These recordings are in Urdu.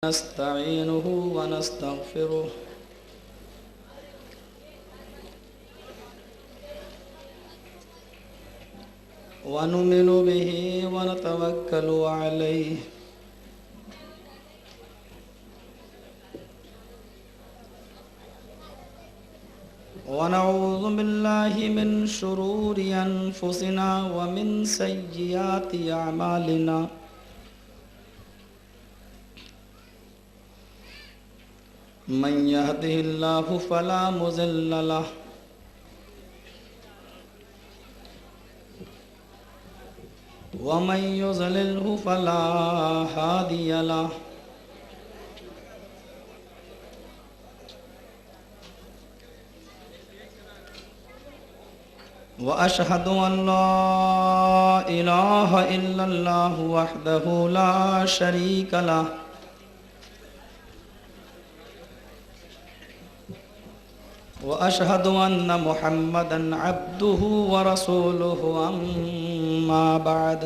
نستعينه ونستغفره ونؤمن به ونتوكل عليه ونعوذ بالله من شرور أنفسنا ومن سيئات أعمالنا من يهده الله فلا مضل له ومن يضلله فلا هادي له وأشهد أن لا إله إلا الله وحده لا شريك له وأشهد أن محمدًا عبده ورسوله أما بعد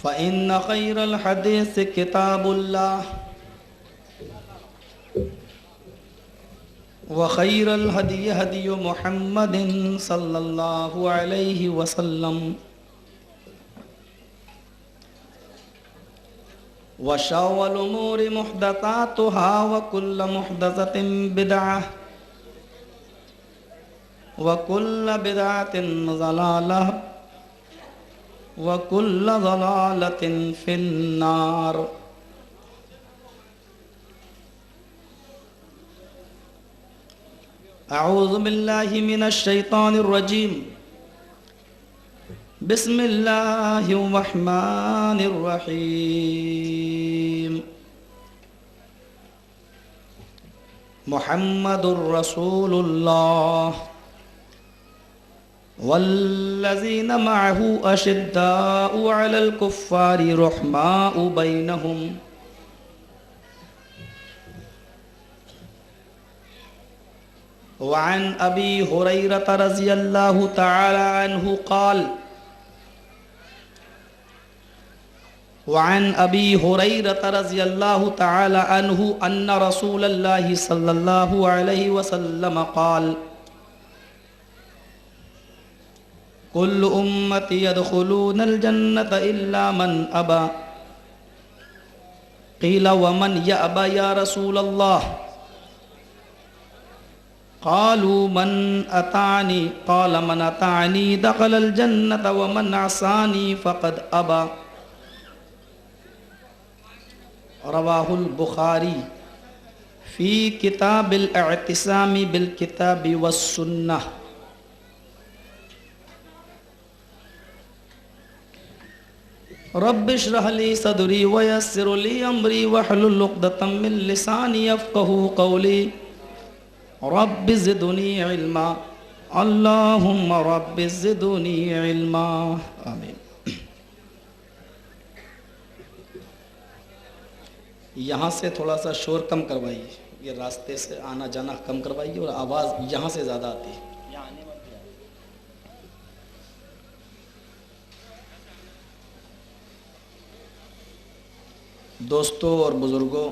فإن خير الحديث كتاب الله وخير الهدي هدي محمد صلى الله عليه وسلم وشر الأمور محدثاتها وكل محدثة بدعة وكل بدعة ضلالة وكل ضلالة في النار أعوذ بالله من الشيطان الرجيم بسم الله الرحمن الرحيم محمد رسول الله والذين معه أشداء على الكفار رحماء بينهم وعن أبي هريرة رضي الله تعالى عنه قال وعن أبي هريرة رضي الله تعالى عنه أن رسول الله صلى الله عليه وسلم قال كل أمتي يدخلون الجنة إلا من أبى قيل ومن يأبى يا رسول الله قالوا من أطاعني قال من أطاعني دخل الجنة ومن عصاني فقد أبى رواه البخاري في كتاب الاعتصام بالكتاب والسنة رب اشرح لي صدري ويسر لي أمري واحلل عقدة من لساني يفقهوا قولي رب زدني علما اللهم رب زدني علما آمین. یہاں سے تھوڑا سا شور کم کروائیے، یہ راستے سے آنا جانا کم کروائیے اور آواز یہاں سے زیادہ آتی ہے. دوستوں اور بزرگوں،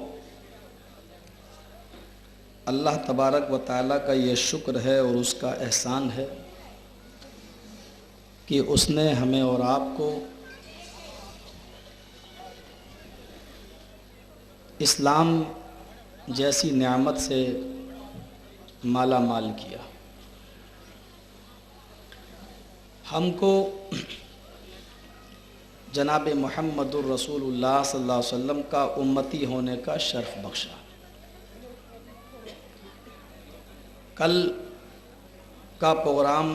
اللہ تبارک و تعالیٰ کا یہ شکر ہے اور اس کا احسان ہے کہ اس نے ہمیں اور آپ کو اسلام جیسی نعمت سے مالا مال کیا. ہم کو جناب محمد الرسول اللہ صلی اللہ علیہ وسلم کا امتی ہونے کا شرف بخشا. کل کا پروگرام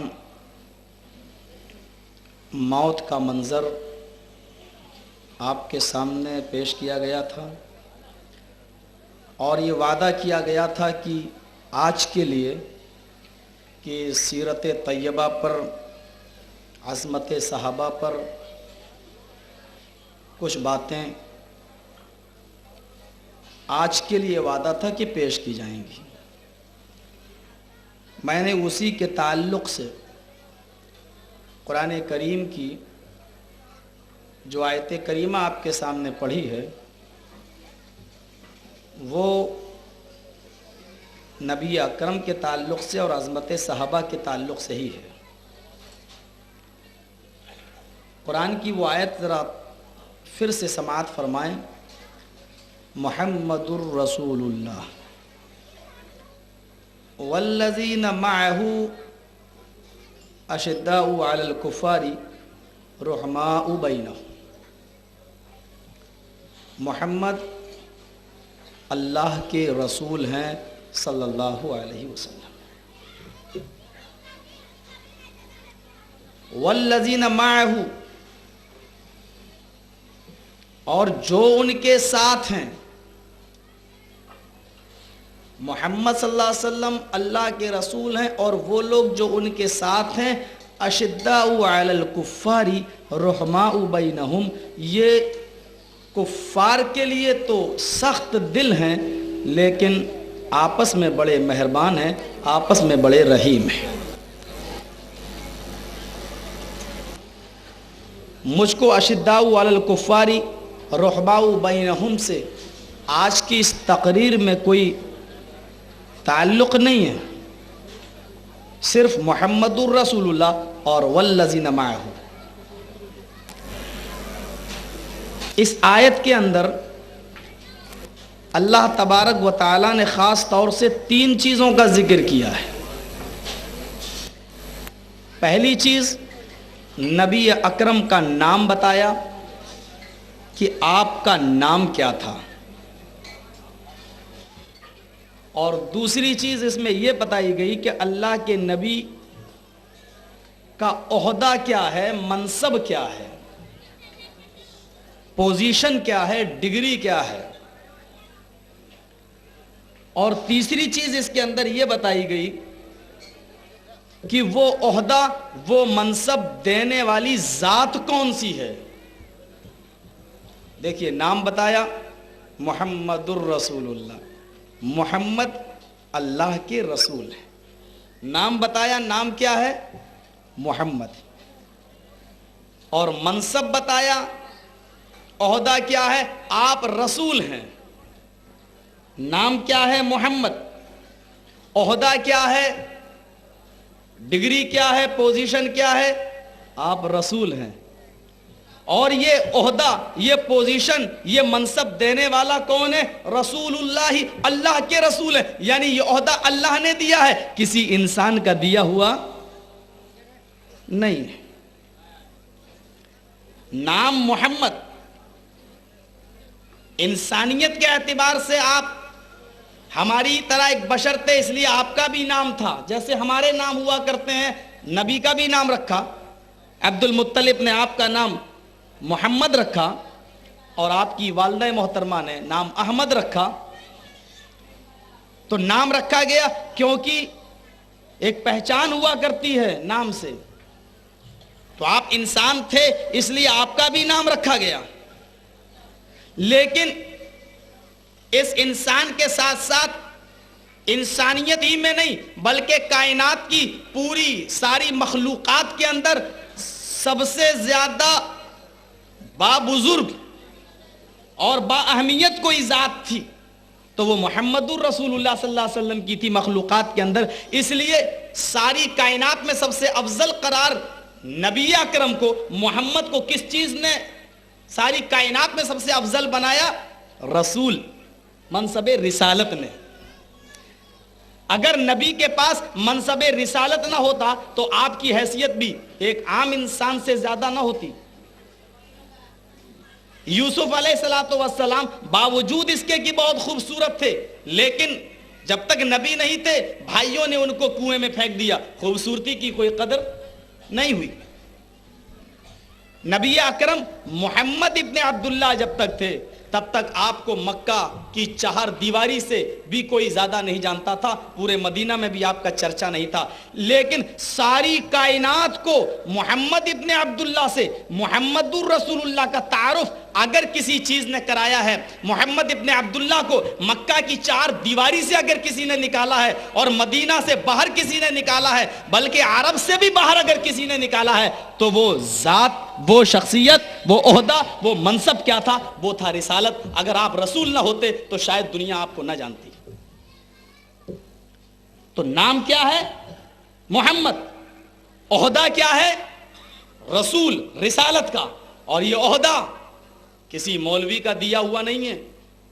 موت کا منظر آپ کے سامنے پیش کیا گیا تھا اور یہ وعدہ کیا گیا تھا کہ آج کے لیے کہ سیرت طیبہ پر، عظمت صحابہ پر کچھ باتیں آج کے لیے وعدہ تھا کہ پیش کی جائیں گی. میں نے اسی کے تعلق سے قرآن کریم کی جو آیت کریمہ آپ کے سامنے پڑھی ہے وہ نبی اکرم کے تعلق سے اور عظمت صحابہ کے تعلق سے ہی ہے۔ قرآن کی وہ آیت ذرا پھر سے سماعت فرمائیں۔ محمد الرسول اللہ والذین معہ اشداء علی الکفار رحماء بینہم۔ محمد اللہ کے رسول ہیں صلی اللہ علیہ وسلم۔ والذین معہ، اور جو ان کے ساتھ ہیں، محمد صلی اللہ علیہ وسلم اللہ کے رسول ہیں اور وہ لوگ جو ان کے ساتھ ہیں، اشداء علی الکفار رحماء بینہم، یہ کفار کے لیے تو سخت دل ہیں لیکن آپس میں بڑے مہربان ہیں، آپس میں بڑے رحیم ہیں۔ مجھ کو اشداء علی الکفار رحماء بینہم سے آج کی اس تقریر میں کوئی تعلق نہیں ہے، صرف محمد الرسول اللہ اور والذین معہ۔ اس آیت کے اندر اللہ تبارک و تعالیٰ نے خاص طور سے 3 چیزوں کا ذکر کیا ہے۔ پہلی چیز، نبی اکرم کا نام بتایا کہ آپ کا نام کیا تھا، اور دوسری چیز اس میں یہ بتائی گئی کہ اللہ کے نبی کا عہدہ کیا ہے، منصب کیا ہے، پوزیشن کیا ہے، ڈگری کیا ہے، اور تیسری چیز اس کے اندر یہ بتائی گئی کہ وہ عہدہ، وہ منصب دینے والی ذات کون سی ہے۔ دیکھیے، نام بتایا محمد الرسول اللہ، محمد اللہ کے رسول ہے۔ نام بتایا، نام کیا ہے؟ محمد۔ اور منصب بتایا، عہدہ کیا ہے؟ آپ رسول ہیں۔ نام کیا ہے؟ محمد۔ عہدہ کیا ہے؟ ڈگری کیا ہے؟ پوزیشن کیا ہے؟ آپ رسول ہیں۔ اور یہ عہدہ، یہ پوزیشن، یہ منصب دینے والا کون ہے؟ رسول اللہ، اللہ کے رسول ہے۔ یعنی یہ عہدہ اللہ نے دیا ہے، کسی انسان کا دیا ہوا نہیں ہے۔ نام محمد، انسانیت کے اعتبار سے آپ ہماری طرح ایک بشر تھے، اس لیے آپ کا بھی نام تھا، جیسے ہمارے نام ہوا کرتے ہیں۔ نبی کا بھی نام رکھا، عبد المطلب نے آپ کا نام محمد رکھا، اور آپ کی والدہ محترمہ نے نام احمد رکھا۔ تو نام رکھا گیا کیونکہ ایک پہچان ہوا کرتی ہے نام سے۔ تو آپ انسان تھے، اس لیے آپ کا بھی نام رکھا گیا۔ لیکن اس انسان کے ساتھ ساتھ انسانیت ہی میں نہیں بلکہ کائنات کی پوری ساری مخلوقات کے اندر سب سے زیادہ بابزرگ اور با اہمیت کوئی ذات تھی تو وہ محمد الرسول اللہ صلی اللہ علیہ وسلم کی تھی مخلوقات کے اندر۔ اس لیے ساری کائنات میں سب سے افضل قرار نبی اکرم کو، محمد کو کس چیز نے ساری کائنات میں سب سے افضل بنایا؟ رسول، منصب رسالت نے۔ اگر نبی کے پاس منصب رسالت نہ ہوتا تو آپ کی حیثیت بھی ایک عام انسان سے زیادہ نہ ہوتی۔ یوسف علیہ السلام باوجود اس کے کہ بہت خوبصورت تھے، لیکن جب تک نبی نہیں تھے بھائیوں نے ان کو کنویں میں پھینک دیا، خوبصورتی کی کوئی قدر نہیں ہوئی۔ نبی اکرم محمد ابن عبداللہ جب تک تھے تب تک آپ کو مکہ کی 4 دیواری سے بھی کوئی زیادہ نہیں جانتا تھا, پورے مدینہ میں بھی آپ کا چرچا نہیں تھا, لیکن ساری کائنات کو محمد ابن عبداللہ سے محمد الرسول اللہ کا تعارف اگر کسی چیز نے کرایا ہے, محمد ابن عبداللہ کو مکہ کی 4 دیواری سے اگر کسی نے نکالا ہے اور مدینہ سے باہر کسی نے نکالا ہے, بلکہ عرب سے بھی باہر اگر کسی نے نکالا ہے, تو وہ ذات, وہ شخصیت, وہ عہدہ, وہ منصب کیا تھا؟ وہ تھا رسالت. اگر آپ رسول نہ ہوتے تو شاید دنیا آپ کو نہ جانتی. تو نام کیا ہے؟ محمد. عہدہ کیا ہے؟ رسول, رسالت کا. اور یہ عہدہ کسی مولوی کا دیا ہوا نہیں ہے,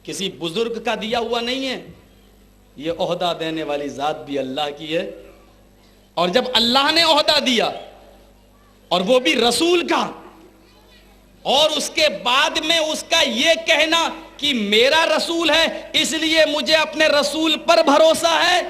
کسی بزرگ کا دیا ہوا نہیں ہے, یہ عہدہ دینے والی ذات بھی اللہ کی ہے. اور جب اللہ نے عہدہ دیا اور وہ بھی رسول کا, اور اس کے بعد میں اس کا یہ کہنا کہ میرا رسول ہے اس لیے مجھے اپنے رسول پر بھروسہ ہے,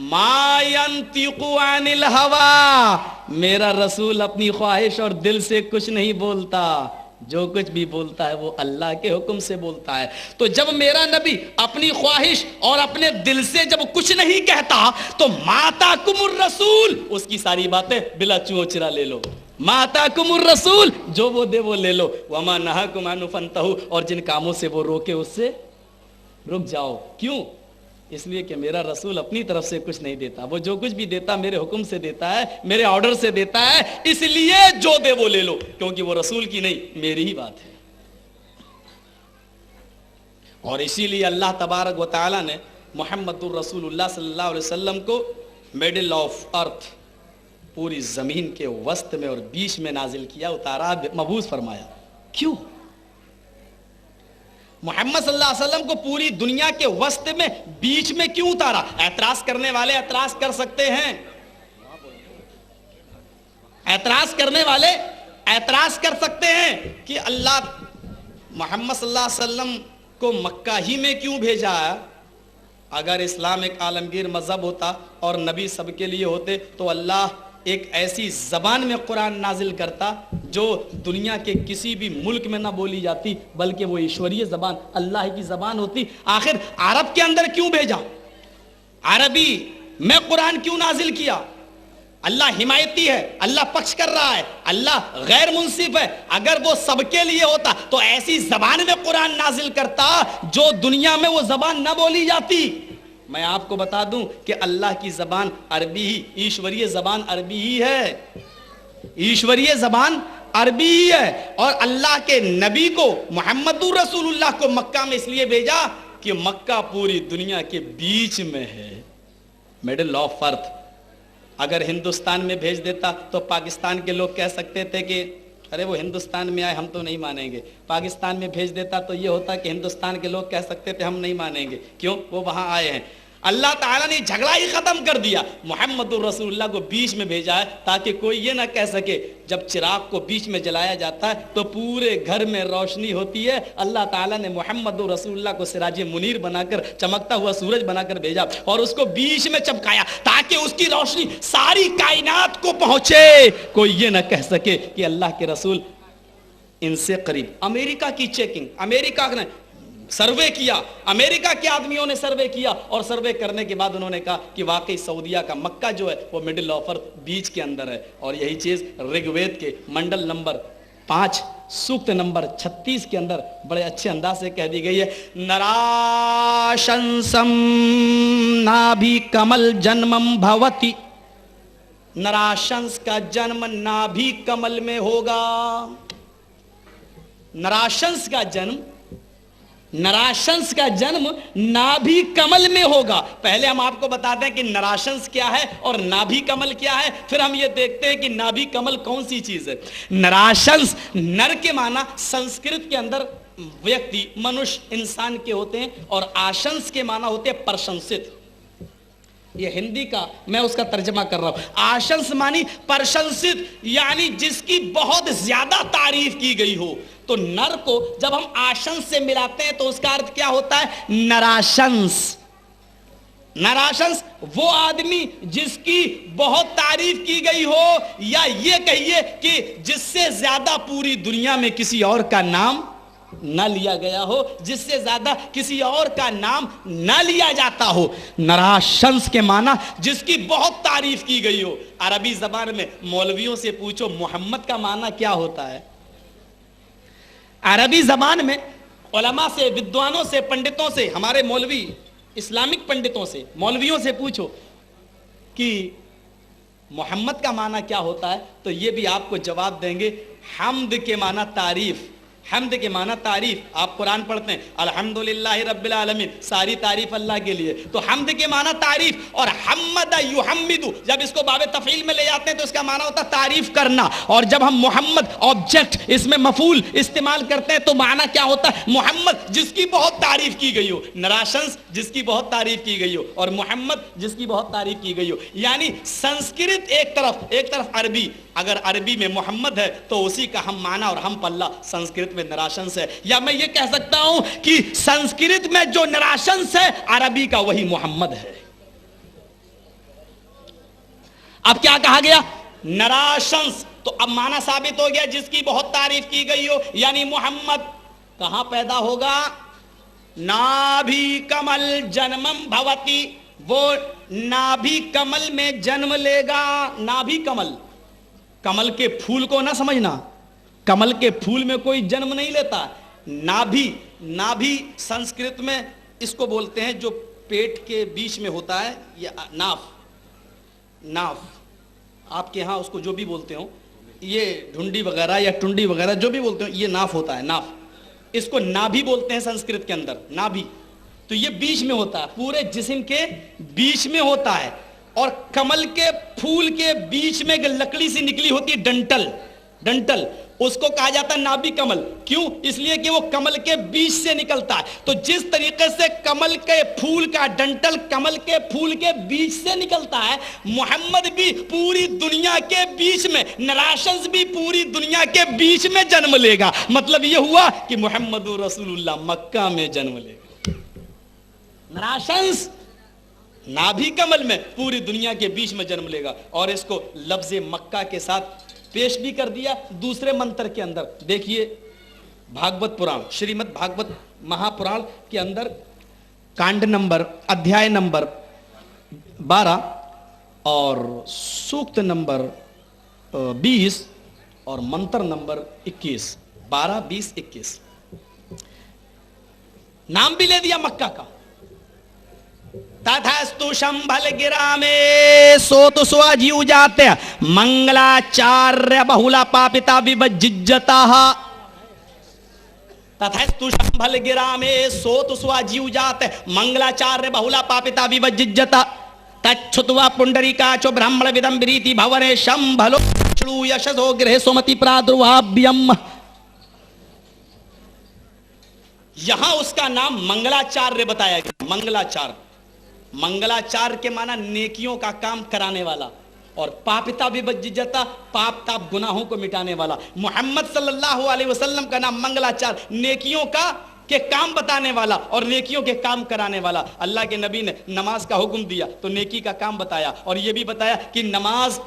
ما ينطق عن الہوا, میرا رسول اپنی خواہش اور دل سے کچھ نہیں بولتا, جو کچھ بھی بولتا ہے وہ اللہ کے حکم سے بولتا ہے. تو جب میرا نبی اپنی خواہش اور اپنے دل سے جب کچھ نہیں کہتا تو ماتاکم الرسول, اس کی ساری باتیں بلا چوچرا لے لو. ماتاکم الرسول, جو وہ دے وہ لے لو. وما نہاکم عنہ فانتہوا, اور جن کاموں سے وہ روکے اس سے رک جاؤ. کیوں؟ اس لیے کہ میرا رسول اپنی طرف سے کچھ نہیں دیتا, وہ جو کچھ بھی دیتا میرے حکم سے دیتا ہے, میرے آرڈر سے دیتا ہے, اس لیے جو دے وہ لے لو, کیونکہ وہ رسول کی نہیں میری ہی بات ہے. اور اسی لیے اللہ تبارک و تعالی نے محمد الرسول اللہ صلی اللہ علیہ وسلم کو میڈل آف ارتھ, پوری زمین کے وسط میں اور بیچ میں نازل کیا, اتارا, مبعوث فرمایا. کیوں؟ محمد صلی اللہ علیہ وسلم کو پوری دنیا کے وسط میں بیچ میں کیوں اتارا؟ اعتراض کرنے والے اعتراض کر سکتے ہیں, اعتراض کرنے والے اعتراض کر سکتے ہیں کہ اللہ محمد صلی اللہ علیہ وسلم کو مکہ ہی میں کیوں بھیجا ہے؟ اگر اسلام ایک عالمگیر مذہب ہوتا اور نبی سب کے لیے ہوتے تو اللہ ایک ایسی زبان میں قرآن نازل کرتا جو دنیا کے کسی بھی ملک میں نہ بولی جاتی, بلکہ وہ ایشوریہ زبان اللہ کی زبان ہوتی. آخر عرب کے اندر کیوں بھیجا؟ عربی میں قرآن کیوں نازل کیا؟ اللہ حمایتی ہے, اللہ پکش کر رہا ہے, اللہ غیر منصف ہے. اگر وہ سب کے لیے ہوتا تو ایسی زبان میں قرآن نازل کرتا جو دنیا میں وہ زبان نہ بولی جاتی. میں آپ کو بتا دوں کہ اللہ کی زبان عربی ہی, ایشوریہ زبان عربی ہی ہے, ایشوریہ زبان عربی ہی ہے. اور اللہ کے نبی کو محمد رسول اللہ کو مکہ میں اس لیے بھیجا کہ مکہ پوری دنیا کے بیچ میں ہے, میڈل آف ارتھ. اگر ہندوستان میں بھیج دیتا تو پاکستان کے لوگ کہہ سکتے تھے کہ ارے وہ ہندوستان میں آئے ہم تو نہیں مانیں گے. پاکستان میں بھیج دیتا تو یہ ہوتا کہ ہندوستان کے لوگ کہہ سکتے تھے ہم نہیں مانیں گے. کیوں؟ وہ وہاں آئے ہیں. اللہ تعالیٰ نے جھگڑا ہی ختم کر دیا, محمد الرسول اللہ کو بیچ میں بھیجا ہے تاکہ کوئی یہ نہ کہہ سکے. جب چراغ کو بیچ میں جلایا جاتا ہے تو پورے گھر میں روشنی ہوتی ہے. اللہ تعالیٰ نے محمد الرسول اللہ کو سراج منیر بنا کر, چمکتا ہوا سورج بنا کر بھیجا اور اس کو بیچ میں چمکایا تاکہ اس کی روشنی ساری کائنات کو پہنچے, کوئی یہ نہ کہہ سکے کہ اللہ کے رسول ان سے قریب. امریکہ کی چیکنگ, امریکہ نے سروے کیا, امریکہ کے آدمیوں نے سروے کیا, اور سروے کرنے کے بعد انہوں نے کہا کہ واقعی سعودیہ کا مکہ جو ہے وہ مڈل آف ارتھ بیچ کے اندر ہے. اور یہی چیز رگ وید کے منڈل نمبر 5 سوکت نمبر 36 کے اندر بڑے اچھے انداز سے کہہ دی گئی ہے. نراشنسم نابھی کمل جنمم بھوتی, نراشنس کا جنم نابھی کمل میں ہوگا. نراشنس کا جنم نابھی کمل میں ہوگا. پہلے ہم آپ کو بتاتے ہیں کہ نراشنس کیا ہے اور نابھی کمل کیا ہے, پھر ہم یہ دیکھتے ہیں کہ نابھی کمل کون سی چیز ہے. نراشنس, نر کے معنی سنسکرت کے اندر ویکتی منش انسان کے ہوتے ہیں, اور آشنس کے معنی ہوتے ہیں پرشنست. یہ ہندی کا میں اس کا ترجمہ کر رہا ہوں. آشنس مانی پرشنست, یعنی جس کی بہت زیادہ تعریف کی گئی ہو. تو نر کو جب ہم آشنس سے ملاتے ہیں تو اس کا ارتھ کیا ہوتا ہے؟ نراشنس. نراشنس وہ آدمی جس کی بہت تعریف کی گئی ہو, یا یہ کہیے کہ جس سے زیادہ پوری دنیا میں کسی اور کا نام نہ لیا گیا ہو، جس سے زیادہ کسی اور کا نام نہ لیا جاتا ہو۔ نراشنس کے معنی جس کی بہت تعریف کی گئی ہو۔ عربی زبان میں مولویوں سے پوچھو محمد کا معنی کیا ہوتا ہے؟ عربی زبان میں علماء سے، ودوانوں سے، پنڈتوں سے، ہمارے مولوی اسلامک پنڈتوں سے، مولویوں سے پوچھو کہ محمد کا معنی کیا ہوتا ہے، تو یہ بھی آپ کو جواب دیں گے حمد کے معنی تعریف۔ حمد کے معنی تعریف۔ آپ قرآن پڑھتے ہیں الحمدللہ رب العالمین، ساری تعریف اللہ کے لیے، تو حمد کے معنی تعریف۔ اور حمد یحمد، جب اس کو باب تفعیل میں لے جاتے ہیں تو اس کا معنی ہوتا ہے تعریف کرنا، اور جب ہم محمد آبجیکٹ اس میں مفعول استعمال کرتے ہیں تو معنی کیا ہوتا ہے؟ محمد جس کی بہت تعریف کی گئی ہو، نراشنس جس کی بہت تعریف کی گئی ہو، اور محمد جس کی بہت تعریف کی گئی ہو۔ یعنی سنسکرت ایک طرف عربی، اگر عربی میں محمد ہے تو اسی کا ہم معنی اور ہم پلہ سنسکرت میں نراشنس ہے۔ یا میں یہ کہہ سکتا ہوں کہ سنسکرت میں جو نراشنس ہے عربی کا وہی محمد ہے۔ اب کیا کہا گیا؟ نراشنس، تو اب معنی ثابت ہو گیا جس کی بہت تعریف کی گئی ہو، یعنی محمد کہاں پیدا ہوگا؟ نابھی کمل جنمم بھوتی، وہ نابھی کمل میں جنم لے گا۔ نابھی کمل، کمل کے پھول کو نہ سمجھنا، کمل کے پھول میں کوئی جنم نہیں لیتا۔ نابھی سنسکرت میں اس کو بولتے ہیں جو پیٹ کے بیچ میں ہوتا ہے، یہ ناف، آپ کے ہاں اس کو جو بھی بولتے ہو، یہ ڈھونڈی وغیرہ یا ٹنڈی وغیرہ جو بھی بولتے ہو، یہ ناف ہوتا ہے، ناف، اس کو نابھی بولتے ہیں سنسکرت کے اندر، نابھی۔ تو یہ بیچ میں ہوتا ہے، پورے جسم کے بیچ میں ہوتا ہے، اور کمل کے پھول کے بیچ میں لکڑی سی نکلی ہوتی ہے ڈنٹل، اس کو کہا جاتا ہے نابھی کمل۔ کیوں؟ اس لیے کہ وہ کمل کے بیچ سے نکلتا ہے۔ تو جس طریقے سے کمل کے پھول کا ڈنٹل کمل کے پھول کے بیچ سے نکلتا ہے، محمد بھی پوری دنیا کے بیچ میں، نراشنس بھی پوری دنیا کے بیچ میں جنم لے گا۔ مطلب یہ ہوا کہ محمد رسول اللہ مکہ میں جنم لے گا۔ نراشنس نابھی کمل میں پوری دنیا کے بیچ میں جنم لے گا، اور اس کو لفظ مکہ کے ساتھ پیش بھی کر دیا دوسرے منتر کے اندر۔ دیکھیے بھاگوت پران، شریمد بھاگوت مہا پران کے اندر کانڈ نمبر، ادھیائے نمبر 12 اور سوکت نمبر 20 اور منتر نمبر 21، 12، 20، 21، نام بھی لے دیا مکہ کا۔ تتھستو شمبھل گرامے سوت سواجیو جاتے منگلاچاریہ بہولا پاپتا وبججتاہ۔ تتھستو شمبھل گرامے سوت سواجیو جاتے منگلاچاریہ بہولا پاپتا وبججتاہ۔ تچھتوا پنڈریکاچو برہمڑ ودمبریتی بھونے شمبھلو چڑو یشسو گرہ سومتی پرادروابھیم۔ یہاں اس کا نام منگلاچاریہ بتایا گیا۔ منگلاچار کے معنی نیکیوں کا کام کرانے والا، اور پاپتا وبججتا، پاپ تاپ گناہوں کو مٹانے والا۔ محمد صلی اللہ علیہ وسلم کا نام منگلاچار، نیکیوں کا کے کام بتانے والا اور نیکیوں کے کام کرانے والا۔ اللہ کے نبی نے نماز کا حکم دیا تو نیکی کا کام بتایا، اور یہ بھی بتایا کہ نماز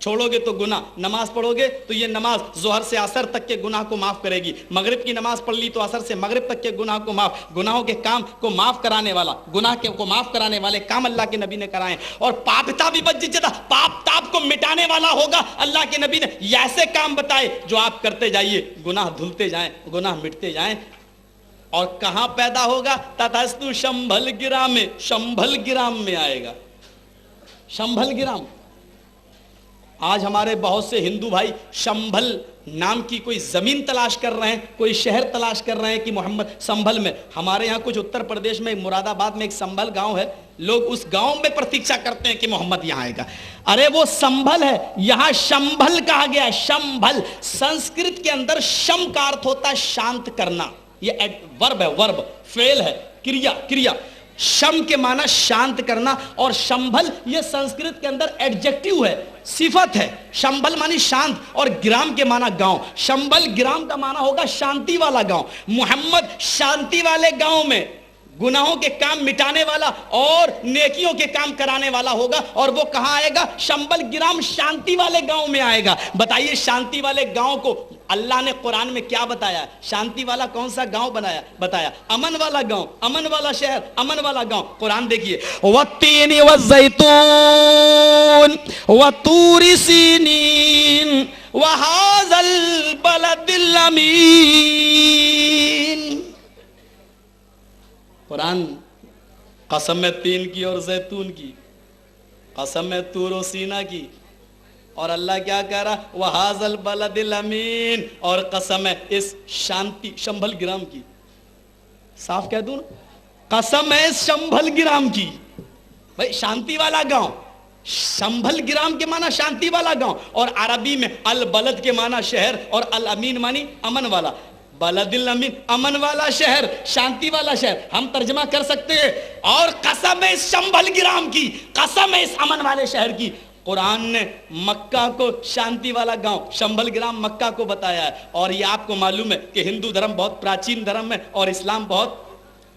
چھوڑو گے تو گناہ، نماز پڑھو گے تو یہ نماز ظہر سے عصر تک کے گناہ کو معاف کرے گی، مغرب کی نماز پڑھ لی تو عصر سے مغرب تک کے گناہ کو معاف، گناہوں کے کام کو معاف کرانے والا، گناہ کے کو معاف کرانے والے کام اللہ کے نبی نے کرائے۔ اور پاپتا بھی وبججتا، پاپ تاپ کو مٹانے والا ہوگا، اللہ کے نبی نے ایسے کام بتائے جو آپ کرتے جائیے، گناہ دھلتے جائیں، گناہ مٹتے جائیں۔ اور کہاں پیدا ہوگا؟ تتھستو شمبھل گرام میں، شمبھل گرام میں آئے گا۔ شمبھل گرام، آج ہمارے بہت سے ہندو بھائی شمبھل نام کی کوئی زمین تلاش کر رہے ہیں، کوئی شہر تلاش کر رہے ہیں کہ محمد سنبھل میں۔ ہمارے یہاں کچھ اتر پردیش میں مراد آباد میں ایک سنبھل گاؤں ہے، لوگ اس گاؤں میں پرتیکشا کرتے ہیں کہ محمد یہاں آئے گا۔ ارے وہ سنبھل ہے، یہاں شمبھل کہا گیا ہے۔ شمبھل سنسکرت کے اندر شم کا ارتھ ہوتا ہے شانت کرنا، یہ ورب ہے، ورب فعل ہے، کریا۔ شم کے معنی شانت کرنا، اور شمبھل یہ سنسکرت کے اندر ایڈجیکٹیو ہے، صفت ہے۔ شمبھل معنی شانت، اور گرام کے معنی گاؤں۔ شمبھل گرام کا معنی ہوگا شانتی والا گاؤں۔ محمد شانتی والے گاؤں میں گناہوں کے کام مٹانے والا اور نیکیوں کے کام کرانے والا ہوگا، اور وہ کہاں آئے گا؟ شمبھل گرام، شانتی والے گاؤں میں آئے گا۔ بتائیے شانتی والے گاؤں کو اللہ نے قرآن میں کیا بتایا؟ شانتی والا کون سا گاؤں بتایا؟ امن والا گاؤں، امن والا شہر، امن والا گاؤں۔ قرآن دیکھیے، والتین والزیتون وطور سینین وہذا البلد الامین۔ قرآن قسم ہے تین کی اور زیتون کی، قسم ہے طور و سینا کی، اور اللہ کیا کہہ رہا؟ وَهَذَا الْبَلَدِ الْأَمِينَ، اور قسم ہے اس شانتی شمبھل گرام کی۔ صاف کہہ دوں نا، قسم ہے اس شمبھل گرام کی۔ بھائی شانتی والا گاؤں، شمبھل گرام کے معنی شانتی والا گاؤں، اور عربی میں البلد کے معنی شہر، اور الامین معنی امن والا۔ بلد الامین، امن والا شہر، شانتی والا شہر، ہم ترجمہ کر سکتے ہیں۔ اور قسم ہے اس شمبھل گرام کی، قسم ہے اس امن والے شہر کی۔ قرآن نے مکہ کو شانتی والا گاؤں، شمبھل گرام مکہ کو بتایا ہے۔ اور یہ آپ کو معلوم ہے کہ ہندو دھرم بہت پراچین دھرم ہے اور اسلام بہت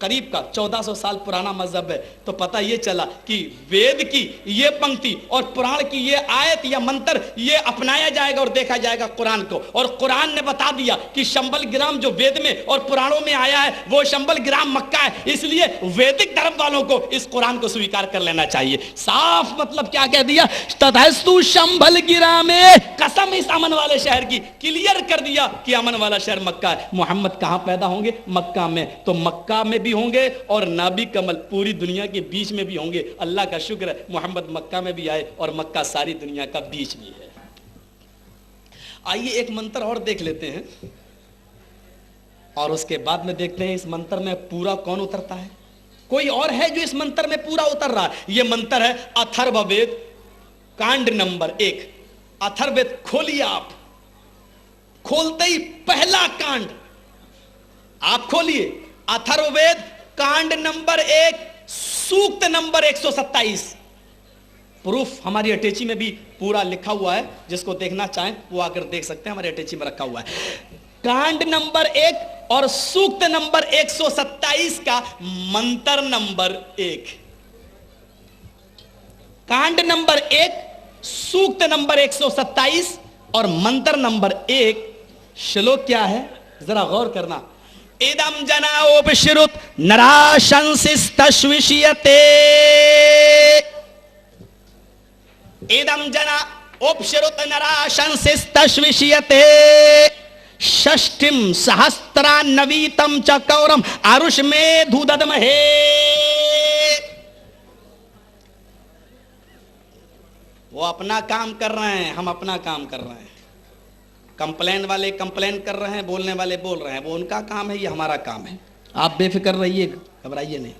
قریب کا 1400 سال پرانا مذہب ہے۔ تو پتہ یہ چلا کہ وید کی یہ پنکتی اور پران کی یہ آیت یا منتر یہ اپنایا جائے گا اور دیکھا جائے گا قرآن کو۔ اور قرآن نے بتا دیا کہ شمبل گرام جو وید میں اور پرانوں میں آیا ہے وہ شمبل گرام مکہ ہے، اس لیے ویدک دھرم والوں کو اس قرآن کو سویکار کر لینا چاہیے۔ صاف مطلب کیا کہہ دیا؟ تدھستو شمبل گرام، قسم اس امن والے شہر کی، کلیئر کر دیا کہ امن والا شہر مکہ ہے۔ محمد کہاں پیدا ہوں گے؟ مکہ میں۔ تو مکہ میں بھی ہوں گے اور نبی کمل پوری دنیا کے بیچ میں بھی ہوں گے۔ اللہ کا شکر ہے محمد مکہ میں بھی آئے اور مکہ ساری دنیا کا بیچ بھی ہے۔ آئیے ایک منتر اور دیکھ لیتے ہیں اور اس کے بعد میں دیکھتے ہیں اس منتر میں پورا کون اترتا ہے۔ کوئی اور ہے جو اس منتر میں پورا اتر رہا ہے؟ یہ منتر ہے اتھرو وید کانڈ نمبر 1۔ اتھرو وید کھولیے، آپ کھولتے ہی پہلا کانڈ آپ کھولیے، اتھرو وید کانڈ نمبر 1 سوکت نمبر 127۔ پروف ہماری اٹیچی میں بھی پورا لکھا ہوا ہے، جس کو دیکھنا چاہیں وہ آ کر دیکھ سکتے ہیں، ہماری اٹیچی میں رکھا ہوا ہے۔ کانڈ نمبر 1 اور سوکت نمبر 127 کا منتر نمبر 1۔ کانڈ نمبر 1 سوکت نمبر 127 اور منتر نمبر 1۔ شلوک کیا ہے ذرا غور کرنا۔ ادم جناوپشرت نراشنسستشوشیتے، ادم جناوپشرت نراشنسستشوشیتے، ششٹم سہسترانویتم چکورم آروش میں دھوددمہے۔ وہ اپنا کام کر رہے ہیں، ہم اپنا کام کر رہے ہیں۔ کمپلین والے کمپلین کر رہے ہیں، بولنے والے بول رہے ہیں، وہ ان کا کام ہے، یہ ہمارا کام ہے۔ آپ بے فکر رہیے، گھبرائیے نہیں۔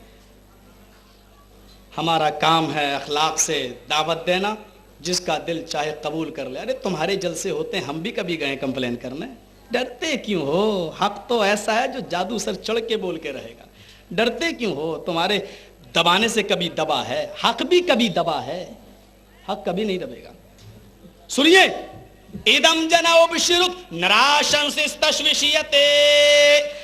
ہمارا کام ہے اخلاق سے دعوت دینا، جس کا دل چاہے قبول کر لے۔ ارے تمہارے جلسے ہوتے ہیں، ہم بھی کبھی گئے کمپلین کرنے، ڈرتے کیوں ہو؟ حق تو ایسا ہے جو جادو سر چڑھ کے بول کے رہے گا، ڈرتے کیوں ہو؟ تمہارے دبانے سے کبھی دبا ہے، حق بھی کبھی دبا ہے، حق کبھی نہیں دبے گا۔ سنیے، ادم جناوپشرت نراشنسستشوشیتے،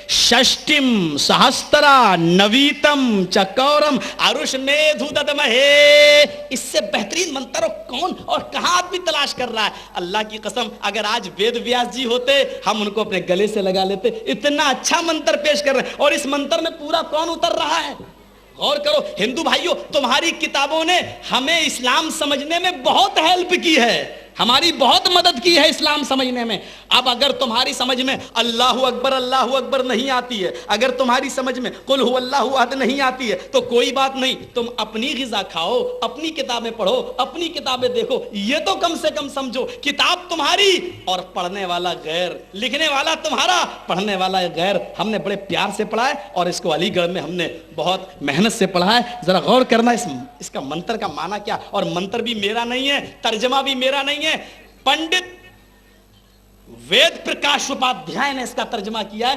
ششٹم سہسترا نویتم چکورم آروش میں دھوددمہے۔ اس سے بہترین منتر کون اور کہاں آدمی تلاش کر رہا ہے؟ اللہ کی قسم اگر آج وید ویاس جی ہوتے ہم ان کو اپنے گلے سے لگا لیتے، اتنا اچھا منتر پیش کر رہے ہیں۔ اور اس منتر میں پورا کون اتر رہا ہے؟ غور کرو ہندو بھائیوں، تمہاری کتابوں نے ہمیں اسلام سمجھنے میں بہت ہیلپ کی ہے، ہماری بہت مدد کی ہے اسلام سمجھنے میں۔ اب اگر تمہاری سمجھ میں اللہ اکبر نہیں آتی ہے، اگر تمہاری سمجھ میں قل هو اللہ احد نہیں آتی ہے تو کوئی بات نہیں، تم اپنی غذا کھاؤ، اپنی کتابیں پڑھو، اپنی کتابیں دیکھو، یہ تو کم سے کم سمجھو کتاب تمہاری اور پڑھنے والا غیر، لکھنے والا تمہارا، پڑھنے والا غیر۔ ہم نے بڑے پیار سے پڑھا ہے اور اس کو علی گڑھ میں ہم نے بہت محنت سے پڑھا ہے۔ ذرا غور کرنا اس کا منتر کا معنی کیا، اور منتر بھی میرا نہیں ہے، ترجمہ بھی میرا نہیں ہے، پنڈت وید پرکاش اپادھیائے نے اس کا ترجمہ کیا ہے،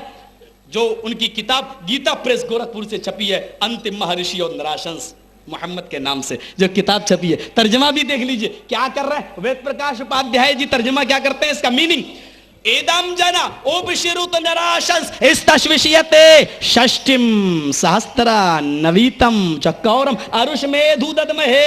جو ان کی کتاب گیتا پریس گورکھپور سے چھپی ہے، انتم مہرشی اور نراشنس محمد کے نام سے جو کتاب چھپی ہے۔ ترجمہ بھی دیکھ لیجئے کیا کر رہے ہیں وید پرکاش اپادھیائے جی، ترجمہ کیا کرتے ہیں، اس کا میننگ ایدم جنا اوپشروت نراشنس استشوشیتے ششٹم سہسترا نویتم چکورم آروش میں دھوددمہے۔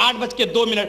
8:02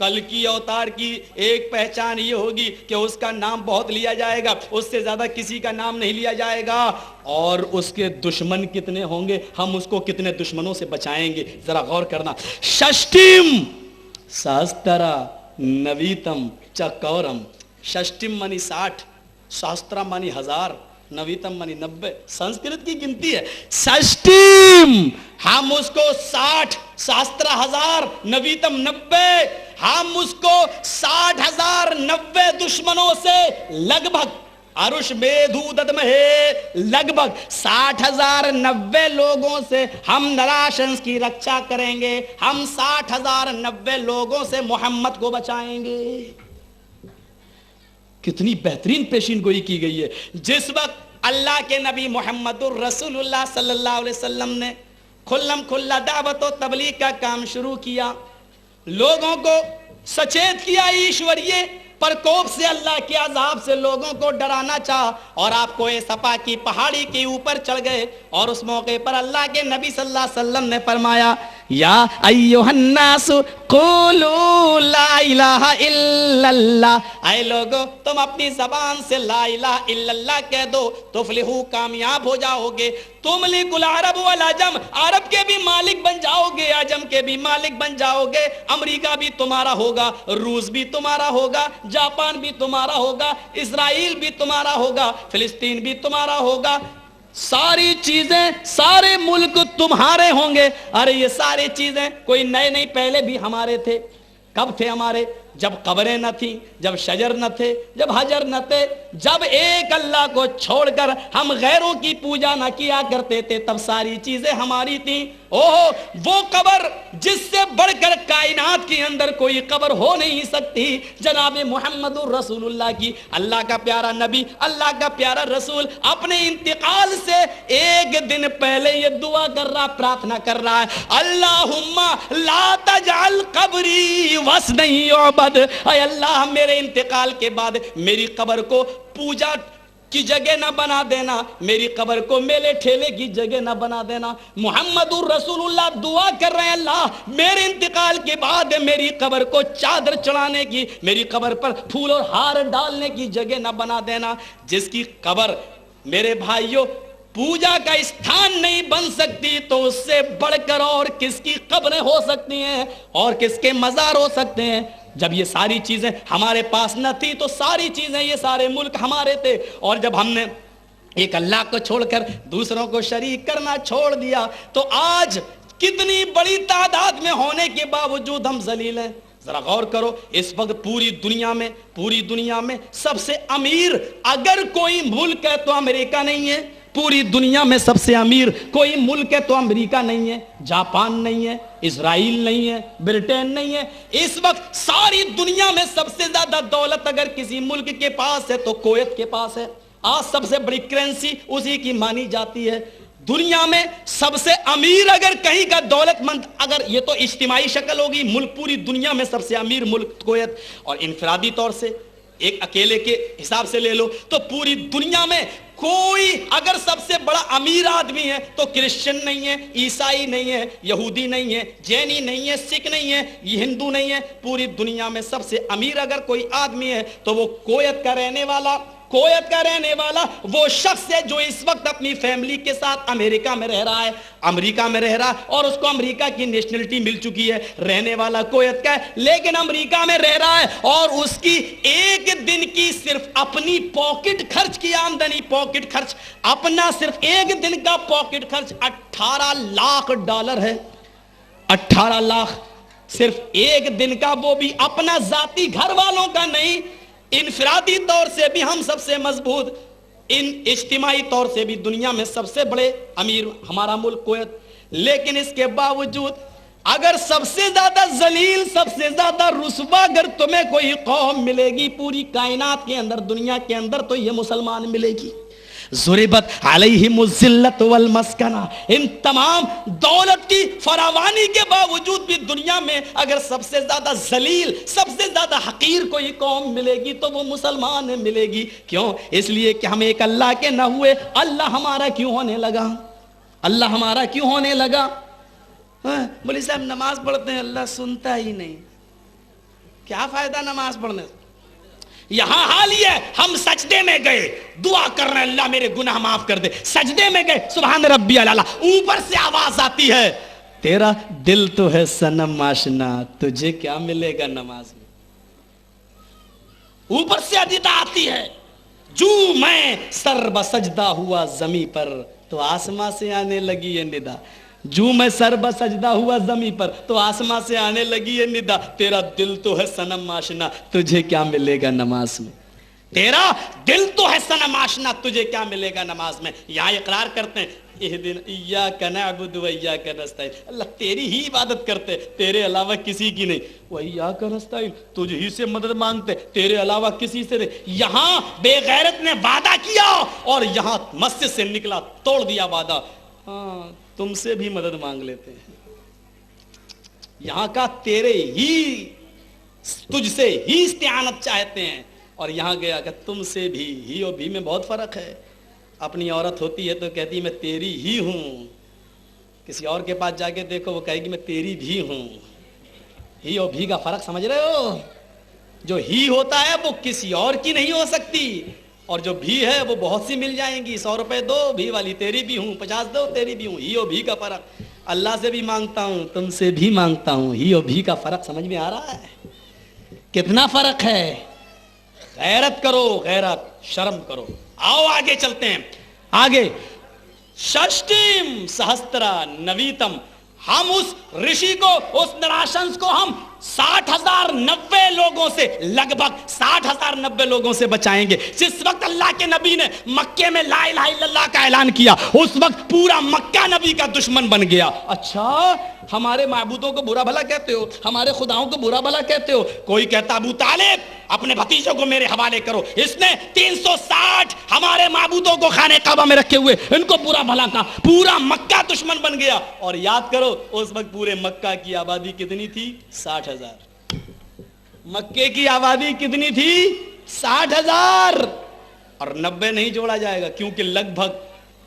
کل کی اوتار کی ایک پہچان یہ ہوگی کہ اس کا نام بہت لیا جائے گا، اس سے زیادہ کسی کا نام نہیں لیا جائے گا، اور اس کے دشمن کتنے ہوں گے، ہم اس کو کتنے دشمنوں سے بچائیں گے، ذرا غور کرنا. ششٹیم سہسترا نویتم چکورم. ششٹم مانی 60، شاسترا مانی 1000، نویتم مانی 90. سنسکرت کی گنتی ہے. ششٹیم ہم اس کو 60، شاسترا 1000، نویتم 90، ہم اس کو 60,000 90 دشمنوں سے لگ بھگ عرش میدھودت میں ہے، لگ بھگ 60,000 90 لوگوں سے ہم نراشنس کی رکشا کریں گے، ہم 60,000 90 لوگوں سے محمد کو بچائیں گے. کتنی بہترین پیشین گوئی کی گئی ہے. جس وقت اللہ کے نبی محمد الرسول اللہ صلی اللہ علیہ وسلم نے کھلم کھلا دعوت و تبلیغ کا کام شروع کیا، لوگوں کو سچیت کیا ایشوریہ پرکوپ سے، اللہ کے عذاب سے لوگوں کو ڈرانا چاہا، اور آپ کو صفا کی پہاڑی کے اوپر چڑھ گئے، اور اس موقع پر اللہ کے نبی صلی اللہ علیہ وسلم نے فرمایا یا ایھا الناس قولوا لا الہ الا اللہ. اے لوگو تم اپنی زبان سے لا الہ الا اللہ کہہ دو، تفلحوا کامیاب ہو جاؤ گے. تملک العرب والعجم، عرب کے بھی مالک بن جاؤ گے، عجم کے بھی مالک بن جاؤ گے. امریکہ بھی تمہارا ہوگا، روس بھی تمہارا ہوگا، جاپان بھی تمہارا ہوگا، اسرائیل بھی تمہارا ہوگا، فلسطین بھی تمہارا ہوگا. ساری چیزیں، سارے ملک تمہارے ہوں گے. ارے یہ ساری چیزیں کوئی نئے نہیں، پہلے بھی ہمارے تھے. کب تھے ہمارے؟ جب قبریں نہ تھیں، جب شجر نہ تھے، جب حجر نہ تھے، جب ایک اللہ کو چھوڑ کر ہم غیروں کی پوجا نہ کیا کرتے تھے، تب ساری چیزیں ہماری تھیں. اوہ وہ قبر جس سے بڑھ کر کائنات کے اندر کوئی قبر ہو نہیں سکتی، جناب محمد الرسول اللہ کی. اللہ کا پیارا نبی، اللہ کا پیارا رسول اپنے انتقال سے ایک دن پہلے یہ دعا کر رہا، پرارتھنا کر رہا ہے، اللہم لا تجعل قبری وثنا یعبد. اے اللہ میرے انتقال کے بعد میری قبر کو پوجا کی جگہ نہ بنا دینا، میری قبر کو میلے ٹھیلے کی جگہ نہ بنا دینا. محمد الرسول اللہ دعا کر رہے ہیں، اللہ میرے انتقال کے بعد میری قبر کو چادر چڑھانے کی، میری قبر پر پھول اور ہار ڈالنے کی جگہ نہ بنا دینا. جس کی قبر میرے بھائیوں پوجا کا استھان نہیں بن سکتی، تو اس سے بڑھ کر اور کس کی قبریں ہو سکتی ہیں اور کس کے مزار ہو سکتے ہیں. جب یہ ساری چیزیں ہمارے پاس نہ تھی تو ساری چیزیں، یہ سارے ملک ہمارے تھے، اور جب ہم نے ایک اللہ کو چھوڑ کر دوسروں کو شریک کرنا چھوڑ دیا تو آج کتنی بڑی تعداد میں ہونے کے باوجود ہم ذلیل ہیں. ذرا غور کرو، اس وقت پوری دنیا میں سب سے امیر اگر کوئی ملک ہے تو امریکہ نہیں ہے. پوری دنیا میں سب سے امیر کوئی ملک ہے تو امریکہ نہیں ہے، جاپان نہیں ہے، اسرائیل نہیں ہے، برٹین نہیں ہے. اس وقت ساری دنیا میں سب سے زیادہ دولت اگر کسی ملک کے پاس ہے تو کویت کے پاس ہے. آج سب سے بڑی کرنسی اسی کی مانی جاتی ہے. دنیا میں سب سے امیر اگر کہیں کا دولت مند، اگر یہ تو اجتماعی شکل ہوگی، ملک پوری دنیا میں سب سے امیر ملک کویت، اور انفرادی طور سے ایک اکیلے کے حساب سے لے لو تو پوری دنیا میں کوئی اگر سب سے بڑا امیر آدمی ہے تو کرسچن نہیں ہے، عیسائی نہیں ہے، یہودی نہیں ہے، جینی نہیں ہے، سکھ نہیں ہے، یہ ہندو نہیں ہے. پوری دنیا میں سب سے امیر اگر کوئی آدمی ہے تو وہ کویت کا رہنے والا وہ شخص ہے جو اس وقت اپنی فیملی کے ساتھ امریکہ میں رہ رہا ہے، اور اس کو امریکہ کی نیشنلٹی مل چکی ہے. رہنے والا کویت کا ہے لیکن امریکہ میں رہ رہا ہے، اور اس کی ایک دن کی صرف اپنی پاکٹ خرچ کی آمدنی، پاکٹ خرچ اپنا صرف ایک دن کا پاکٹ خرچ $18 لاکھ ہے. 18 لاکھ صرف ایک دن کا، وہ بھی اپنا ذاتی گھر والوں کا نہیں. انفرادی طور سے بھی ہم سب سے مضبوط، اجتماعی طور سے بھی دنیا میں سب سے بڑے امیر ہمارا ملک کویت. لیکن اس کے باوجود اگر سب سے زیادہ ذلیل، سب سے زیادہ رسوا اگر تمہیں کوئی قوم ملے گی پوری کائنات کے اندر، دنیا کے اندر، تو یہ مسلمان ملے گی. ضربت علیہم الذلۃ والمسکنہ. ان تمام دولت کی فراوانی کے باوجود بھی دنیا میں اگر سب سے زیادہ ذلیل، سب سے زیادہ حقیر کوئی قوم ملے گی تو وہ مسلمان ملے گی. کیوں؟ اس لیے کہ ہم ایک اللہ کے نہ ہوئے، اللہ ہمارا کیوں ہونے لگا؟ مولی صاحب نماز پڑھتے ہیں، اللہ سنتا ہی نہیں. کیا فائدہ نماز پڑھنے سے؟ یہاں حال یہ ہے، ہم سجدے میں گئے دعا کر رہے ہیں اللہ میرے گناہ معاف کر دے، سجدے میں گئے سبحان ربی الاعلیٰ، اوپر سے آواز آتی ہے تیرا دل تو ہے صنم آشنا، تجھے کیا ملے گا نماز میں؟ اوپر سے ندا آتی ہے، جو میں سر بسجدہ ہوا زمیں پر، تو آسماں سے آنے لگی یہ ندا، جو میں سر بسجدہ ہوا زمیں پر تو آسماں سے آنے لگی یہ ندا، تیرا دل تو ہے صنم آشنا، تجھے کیا ملے گا نماز میں؟ تیرا دل تو ہے صنم آشنا، تجھے کیا ملے گا نماز میں؟ یہاں اقرار کرتے ہیں اہدنا ایاک نعبد و ایاک نستعین، اللہ تیری ہی عبادت کرتے، تیرے علاوہ کسی کی نہیں، و ایاک نستعین، تجھ ہی سے مدد مانگتے، تیرے علاوہ کسی سے نہیں۔ یہاں بے غیرت نے وعدہ کیا اور یہاں مسجد سے نکلا توڑ دیا وعدہ، ہاں تم سے بھی مدد مانگ لیتے ہیں، یہاں کا تیرے ہی تجھ سے ہی استعانت چاہتے ہیں، اور یہاں گیا کہ تم سے بھی، ہی اور بھی میں بہت فرق ہے۔ اپنی عورت ہوتی ہے تو کہتی ہے میں تیری ہی ہوں، کسی اور کے پاس جا کے دیکھو وہ کہے گی میں تیری بھی ہوں۔ ہی اور بھی کا فرق سمجھ رہے ہو؟ جو ہی ہوتا ہے وہ کسی اور کی نہیں ہو سکتی، اور جو بھی ہے وہ بہت سی مل جائیں گی، 100 روپے دو بھی والی تیری بھی ہوں، 50 دو تیری بھی ہوں۔ ہی اور بھی کا فرق، اللہ سے بھی مانگتا ہوں تم سے بھی مانگتا ہوں، ہی اور بھی کا فرق سمجھ میں آ رہا ہے؟ کتنا فرق ہے؟ غیرت کرو، غیرت، شرم کرو۔ آؤ آگے چلتے ہیں، آگے ششٹیم سہسترا نویتم، ہم اس رشی کو، اس نراشنس کو ہم 60,090 لوگوں سے، لگ بھگ 60,090 لوگوں سے بچائیں گے۔ جس وقت اللہ کے نبی نے مکے میں لا الہ الا اللہ کا اعلان کیا اس وقت پورا مکہ نبی کا دشمن بن گیا۔ اچھا ہمارے معبودوں کو برا بھلا کہتے ہو، ہمارے خداؤں کو برا بھلا کہتے ہو، کوئی کہتا ابو طالب اپنے بھتیجوں کو میرے حوالے کرو، اس نے 360 ہمارے معبودوں کو خانہ کعبہ میں رکھے ہوئے، ان کو برا بھلا کہا، پورا مکہ دشمن بن گیا۔ اور یاد کرو اس وقت پورے مکہ کی آبادی کتنی تھی؟ 60,000۔ مکے کی آبادی کتنی تھی؟ 60,000، اور 90 نہیں جوڑا جائے گا کیونکہ لگ بھگ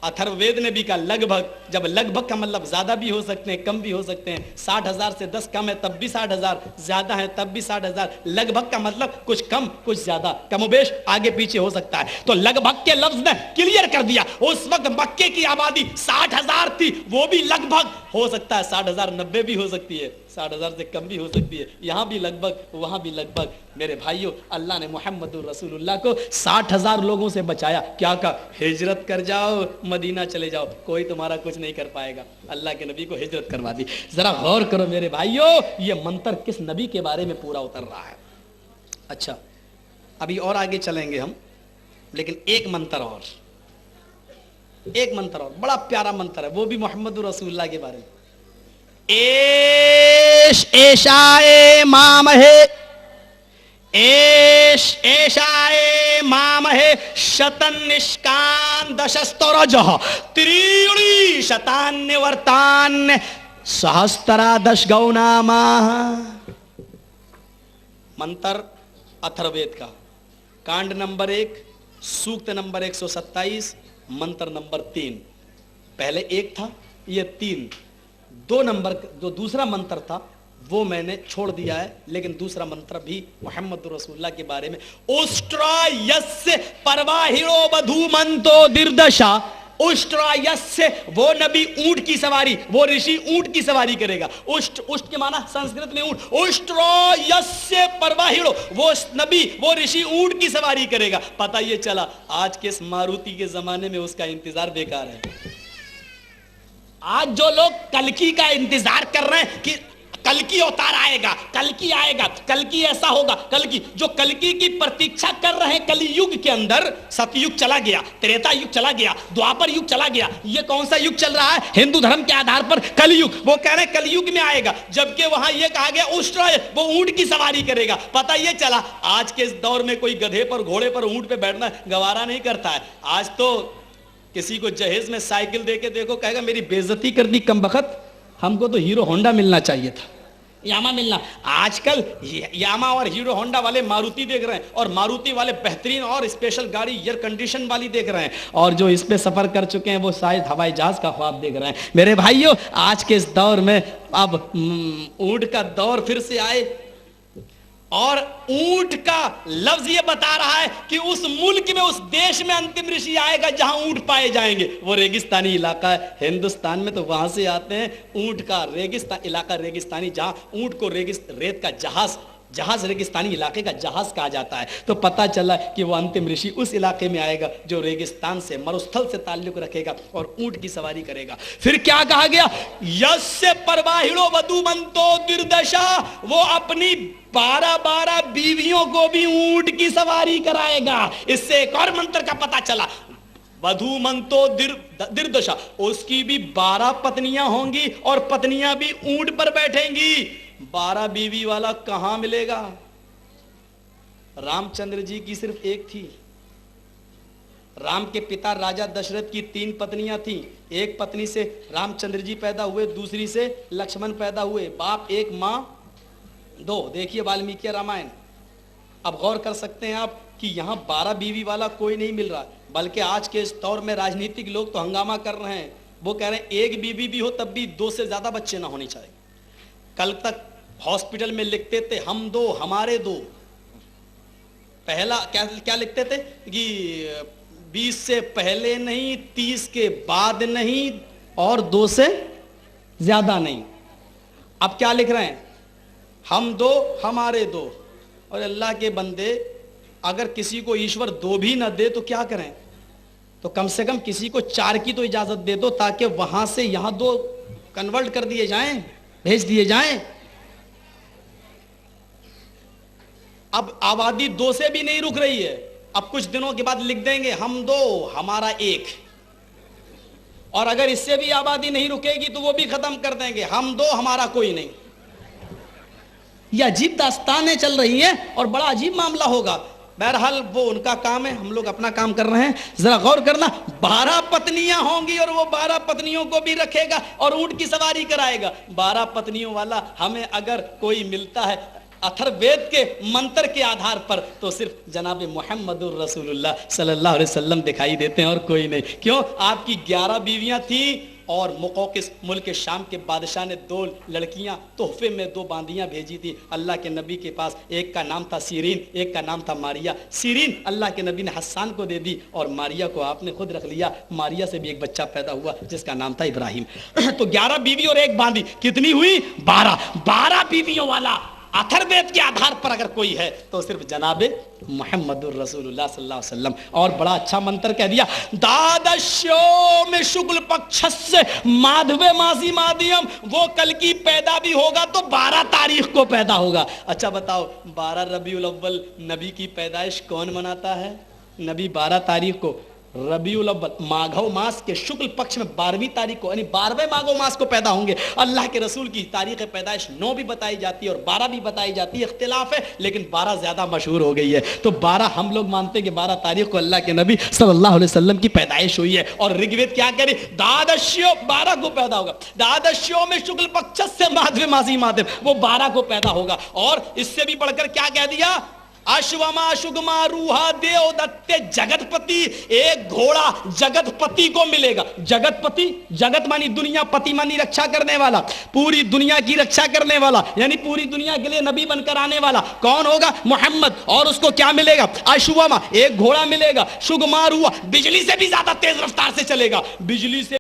اتھر وید نے بھی کہا لگ بھگ، جب لگ بھگ کا مطلب زیادہ بھی ہو سکتے ہیں کم بھی ہو سکتے ہیں، 60,000 سے 10 کم ہے تب بھی 60,000، زیادہ ہے تب بھی 60,000، لگ بھگ کا مطلب کچھ کم کچھ زیادہ، کم و بیش آگے پیچھے ہو سکتا ہے۔ تو لگ بھگ کے لفظ نے کلیئر کر دیا اس وقت مکے کی آبادی 60,000 تھی، وہ بھی لگ بھگ ہو سکتا ہے 60,090 بھی ہو سکتی ہے، 60,000 سے کم بھی ہو سکتی ہے، یہاں بھی لگ بھگ وہاں بھی لگ بھگ۔ میرے بھائیوں اللہ نے محمد الرسول اللہ کو 60,000 لوگوں سے بچایا، کیا کہا؟ ہجرت کر جاؤ مدینہ چلے جاؤ، کوئی تمہارا کچھ نہیں کر پائے گا۔ اللہ کے نبی کو ہجرت کروا دی۔ ذرا غور کرو میرے بھائیوں یہ منتر کس نبی کے بارے میں پورا اتر رہا ہے۔ اچھا ابھی اور آگے چلیں گے ہم، لیکن ایک منتر اور بڑا پیارا منتر ہے، وہ بھی محمد الرسول اللہ کے بارے میں۔ ایش ایشائے مام ہے، ایش ایشائے مام ہے، شتن نشکان دشسترجہ تریڑی شتان ورتان سہسترا دش گوناما۔ منتر اتھروید کا، کانڈ نمبر 1، سوکت نمبر 127، منتر نمبر 3۔ پہلے 1 تھا، یہ 3، 2 نمبر جو دوسرا منتر تھا وہ میں نے چھوڑ دیا ہے، لیکن دوسرا منتر بھی محمد رسول اللہ کے بارے میں۔ اوسٹرا یس پرواہیرو بدھو منتو دردشا، اوسٹرا یس وہ نبی اونٹ کی سواری، وہ رشی اونٹ کی سواری کرے گا۔ اوشٹ کے معنی سنسکرت میں اونٹ، اوسٹرا یس پرواہیرو وہ نبی وہ رشی اونٹ کی سواری کرے گا۔ پتہ یہ چلا آج کے اس ماروتی کے زمانے میں اس کا انتظار بیکار ہے۔ آج جو لوگ کلکی کا انتظار کر رہے ہیں کہ کلکی اوتار آئے گا، کلکی آئے گا، کلکی ایسا ہوگا، کلکی جو کلکی کی پرتیچھا کر رہے ہیں کلی یگ کے اندر، ست یگ چلا گیا، تریتا یگ چلا گیا، دوپر یگ چلا گیا، یہ کون سا یگ چل رہا ہے؟ ہندو دھرم کے آدھار پر کلی یگ، وہ کہہ رہے ہیں کلی یگ میں آئے گا، جبکہ وہاں یہ کہا گیا اوسٹرا وہ اونٹ کی سواری کرے گا۔ پتہ یہ چلا آج کے اس دور میں کوئی گدھے پر گھوڑے پر اونٹ پہ بیٹھنا گوارا نہیں کرتا ہے۔ آج تو کسی کو جہیز میں سائیکل دے کے دیکھو کہے گا میری بے عزتی کر دی کم بخت، ہم کو تو ہیرو ہونڈا ملنا چاہیے تھا، یاما ملنا۔ آج کل یاما اور ہیرو ہونڈا والے ماروتی دیکھ رہے ہیں، اور ماروتی والے بہترین اور اسپیشل گاڑی ایئر کنڈیشن والی دیکھ رہے ہیں، اور جو اس پہ سفر کر چکے ہیں وہ شاید ہوائی جہاز کا خواب دیکھ رہے ہیں۔ میرے بھائیوں آج کے اس دور میں اب اونٹ کا دور پھر سے آئے، اور اونٹ کا لفظ یہ بتا رہا ہے کہ اس ملک میں اس دیش میں انتم رشی آئے گا جہاں اونٹ پائے جائیں گے. وہ ریگستانی علاقہ ہے ہندوستان میں, تو وہاں سے آتے ہیں اونٹ کا علاقہ ریگستانی, جہاں اونٹ کو ریت کا جہاز ریگستانی علاقے کا جہاز کہا جاتا ہے. تو پتہ چلا کہ وہ انتم رشی اس علاقے میں آئے گا جو ریگستان سے مروستھل سے تعلق رکھے گا اور اونٹ کی سواری کرے گا. پھر کیا کہا گیا؟ یس پرواہڑو ودو منتو دردشا, وہ اپنی 12 بیویوں کو بھی اونٹ کی سواری کرائے گا. اس سے ایک اور منتر کا پتہ چلا, ودھو منتو دردشا, اس کی بھی 12 پتنیاں ہوں گی اور پتنیاں بھی اونٹ پر بیٹھیں گی. 12 بیوی والا کہاں ملے گا؟ رام چندر جی کی صرف ایک تھی. رام کے پتا راجا دشرتھ کی 3 پتنیاں تھیں. ایک پتنی سے رام چندر جی پیدا ہوئے, دوسری سے لکشمن پیدا ہوئے. باپ ایک, ماں 2. دیکھیے والمیکی رامائن. اب غور کر سکتے ہیں آپ کہ یہاں 12 بیوی والا کوئی نہیں مل رہا, بلکہ آج کے اس دور میں راجنیتک لوگ تو ہنگامہ کر رہے ہیں. وہ کہہ رہے ہیں ایک بیوی بھی ہو تب بھی 2 سے زیادہ بچے نہ ہونے چاہیے. کل تک ہاسپٹل میں لکھتے تھے ہم 2 ہمارے 2. پہلا کیا لکھتے تھے کہ 20 سے پہلے نہیں, 30 کے بعد نہیں, اور 2 سے زیادہ نہیں. اب کیا لکھ رہے ہیں؟ ہم 2 ہمارے 2. اور اللہ کے بندے, اگر کسی کو ایشور 2 بھی نہ دے تو کیا کریں؟ تو کم سے کم کسی کو 4 کی تو اجازت دے دو, تاکہ وہاں سے یہاں 2 کنورٹ کر دیے جائیں, بھیج دیے جائیں. اب آبادی 2 سے بھی نہیں رک رہی ہے. اب کچھ دنوں کے بعد لکھ دیں گے ہم 2 ہمارا 1. اور اگر اس سے بھی آبادی نہیں رکے گی تو وہ بھی ختم کر دیں گے ہم 2 ہمارا کوئی نہیں. یہ عجیب داستانیں چل رہی ہیں اور بڑا عجیب معاملہ ہوگا. بہرحال وہ ان کا کام ہے, ہم لوگ اپنا کام کر رہے ہیں. ذرا غور کرنا, 12 پتنیاں ہوں گی اور وہ 12 پتنیوں کو بھی رکھے گا اور اونٹ کی سواری کرائے گا. 12 پتنیوں والا ہمیں اگر کوئی ملتا ہے اتھر وید کے منتر کے آدھار پر, تو صرف جناب محمد الرسول اللہ صلی اللہ علیہ وسلم دکھائی دیتے ہیں اور کوئی نہیں. کیوں؟ آپ کی 11 بیویاں تھیں اور مقوقس ملک شام کے بادشاہ نے 2 لڑکیاں تحفے میں 2 باندیاں بھیجی تھی اللہ کے نبی کے پاس. ایک کا نام تھا سیرین, ایک کا نام تھا ماریا. سیرین اللہ کے نبی نے حسان کو دے دی اور ماریا کو آپ نے خود رکھ لیا. ماریا سے بھی ایک بچہ پیدا ہوا جس کا نام تھا ابراہیم. تو 11 بیوی اور ایک باندی, کتنی ہوئی؟ 12. 12 بیویوں والا اتھر وید کے آدھار پر اگر کوئی ہے تو صرف جناب محمد الرسول اللہ صلی اللہ علیہ وسلم. اور بڑا اچھا منتر کہہ دیا, دادشیو میں شکل پکشس مادھوے ماسی مادیم, وہ کل کی پیدا بھی ہوگا تو 12 تاریخ کو پیدا ہوگا. اچھا بتاؤ, 12 ربیع الاول نبی کی پیدائش کون مناتا ہے؟ نبی 12 تاریخ کو ربیع الاول ماگھو ماس کے شکل پکش میں 12ویں تاریخ کو, یعنی 12ویں ماگھو ماس کو پیدا ہوں گے. اللہ کے رسول کی تاریخ پیدائش 9 بھی بتائی جاتی ہے اور 12 بھی بتائی جاتی ہے, اختلاف ہے, لیکن 12 زیادہ مشہور ہو گئی ہے. تو 12 ہم لوگ مانتے ہیں کہ 12 تاریخ کو اللہ کے نبی صلی اللہ علیہ وسلم کی پیدائش ہوئی ہے. اور رگوید کیا کرے؟ دادشیو 12 کو پیدا ہوگا. دادشیو میں شکل پکشس سے مادھوے ماسی مادھو, وہ 12 کو پیدا ہوگا. اور اس سے بھی بڑھ کر کیا کہہ دیا؟ اشوما شگما روحا دیو دتے جگت پتی, ایک گھوڑا جگت پتی کو ملے گا. جگت پتی, جگت مانی دنیا, پتی مانی رکشا کرنے والا, پوری دنیا کی رکشا کرنے والا, یعنی پوری دنیا کے لیے نبی بن کر آنے والا. کون ہوگا؟ محمد. اور اس کو کیا ملے گا؟ اشوما, ایک گھوڑا ملے گا. شگما روحا, بجلی سے بھی زیادہ تیز رفتار سے چلے گا, بجلی سے